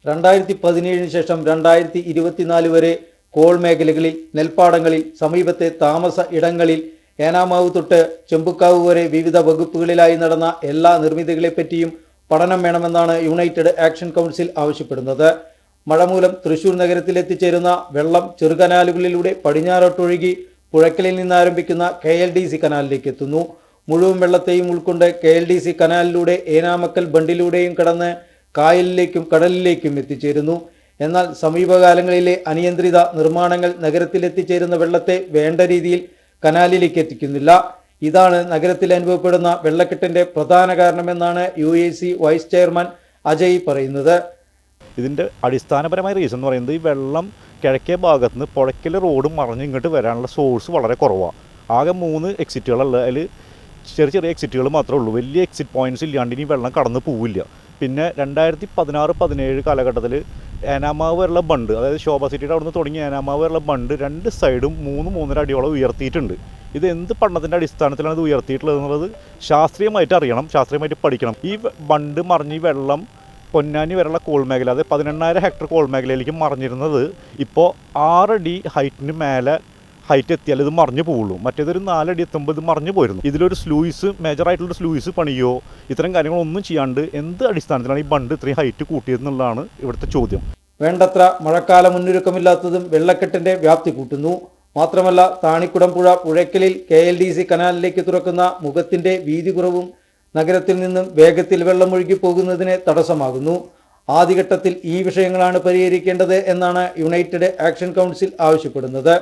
2017 ശേഷം 2024 വരെ കോൾ മേഖലകളിൽ, നെൽപ്പാടങ്ങളിൽ, സമീപത്തെ താമസ ഇടങ്ങളിൽ, ഏനാമാവ് തൊട്ട് ചെമ്പുക്കാവ് വരെ വിവിധ വകുപ്പുകളിലായി നടന്ന എല്ലാ നിർമ്മിതികളെപ്പറ്റിയും പഠനം വേണമെന്നാണ് യുണൈറ്റഡ് ആക്ഷൻ കൗൺസിൽ ആവശ്യപ്പെടുന്നത്. മഴ മൂലം തൃശൂർ നഗരത്തിൽ എത്തിച്ചേരുന്ന വെള്ളം ചെറുകനാലുകളിലൂടെ പടിഞ്ഞാറോട്ടൊഴുകി പുഴയ്ക്കലിൽ നിന്നാരംഭിക്കുന്ന KLDC കനാലിലേക്ക് എത്തുന്നു. മുഴുവൻ വെള്ളത്തെയും ഉൾക്കൊണ്ട് KLDC കനാലിലൂടെ ഏനാമക്കൽ ബണ്ടിലൂടെയും കടന്ന് കായലിലേക്കും കടലിലേക്കും എത്തിച്ചേരുന്നു. എന്നാൽ സമീപകാലങ്ങളിലെ അനിയന്ത്രിത നിർമ്മാണങ്ങൾ നഗരത്തിൽ എത്തിച്ചേരുന്ന വെള്ളത്തെ വേണ്ട രീതിയിൽ കനാലിലേക്ക് എത്തിക്കുന്നില്ല. ഇതാണ് നഗരത്തിൽ അനുഭവപ്പെടുന്ന വെള്ളക്കെട്ടിന്റെ പ്രധാന കാരണമെന്നാണ് UAC വൈസ് ചെയർമാൻ അജയ് പറയുന്നത്. ഇതിൻ്റെ അടിസ്ഥാനപരമായ റീസൺ എന്ന് പറയുന്നത് ഈ വെള്ളം കിഴക്കേ ഭാഗത്ത് നിന്ന് പുഴയ്ക്കൽ റോഡ് മറിഞ്ഞ് ഇങ്ങോട്ട് വരാനുള്ള സോഴ്സ് വളരെ കുറവാണ്. ആകെ 3 എക്സിറ്റുകളുള്ള അതിൽ ചെറിയ ചെറിയ എക്സിറ്റുകൾ മാത്രമേ ഉള്ളൂ. വലിയ എക്സിറ്റ് പോയിൻറ്റ്സ് ഇല്ലാണ്ട് ഇനി വെള്ളം കടന്നു പോവില്ല. പിന്നെ 2016-17 കാലഘട്ടത്തിൽ ഏനാമാവ് വരെയുള്ള ബണ്ട്, അതായത് ശോഭ സിറ്റിയുടെ അവിടെ നിന്ന് തുടങ്ങിയ ഏനാമാവ് വരെയുള്ള ബണ്ട് 2 സൈഡും 3-3.5 അടിയോളം ഉയർത്തിയിട്ടുണ്ട്. ഇത് എന്ത് പഠനത്തിൻ്റെ അടിസ്ഥാനത്തിലാണ് ഇത് ഉയർത്തിയിട്ടുള്ളത് എന്നുള്ളത് ശാസ്ത്രീയമായിട്ട് അറിയണം, ശാസ്ത്രീയമായിട്ട് പഠിക്കണം. ഈ ബണ്ട് മറിഞ്ഞ് വെള്ളം പൊന്നാനി വരെയുള്ള കോൾ മേഖല, അതായത് 18,000 ഹെക്ടർ കോൾ മേഖലയിലേക്ക് മറിഞ്ഞിരുന്നത് ഇപ്പോൾ 6 അടി ഹൈറ്റിന് മേലെ ഹൈറ്റ് എത്തിയാൽ ഇത് മറിഞ്ഞു പോവുള്ളൂ. മറ്റേതൊരു 4 അടി എത്തുമ്പോൾ ഇത് മറിഞ്ഞു പോയിരുന്നു. ഇതിലൊരു സ്ലൂയിസ്, മേജറായിട്ടുള്ളൊരു സ്ലൂയിസ് പണിയോ ഇത്തരം കാര്യങ്ങളൊന്നും ചെയ്യാണ്ട് എന്ത് അടിസ്ഥാനത്തിലാണ് ഈ ബണ്ട് ഇത്രയും ഹൈറ്റ് കൂട്ടിയതെന്നുള്ളതാണ് ഇവിടുത്തെ ചോദ്യം. വേണ്ടത്ര മഴക്കാല മുന്നൊരുക്കമില്ലാത്തതും വെള്ളക്കെട്ടിന്റെ വ്യാപ്തി കൂട്ടുന്നു. മാത്രമല്ല, താണിക്കുടം പുഴ പുഴയ്ക്കലിൽ KLDC കനാലിലേക്ക് തുറക്കുന്ന മുഖത്തിന്റെ വീതി കുറവും നഗരത്തിൽ നിന്നും വേഗത്തിൽ വെള്ളം ഒഴുകി പോകുന്നതിന് തടസ്സമാകുന്നു. ആദ്യഘട്ടത്തിൽ ഈ വിഷയങ്ങളാണ് പരിഹരിക്കേണ്ടത് എന്നാണ് യുണൈറ്റഡ് ആക്ഷൻ കൗൺസിൽ ആവശ്യപ്പെടുന്നത്.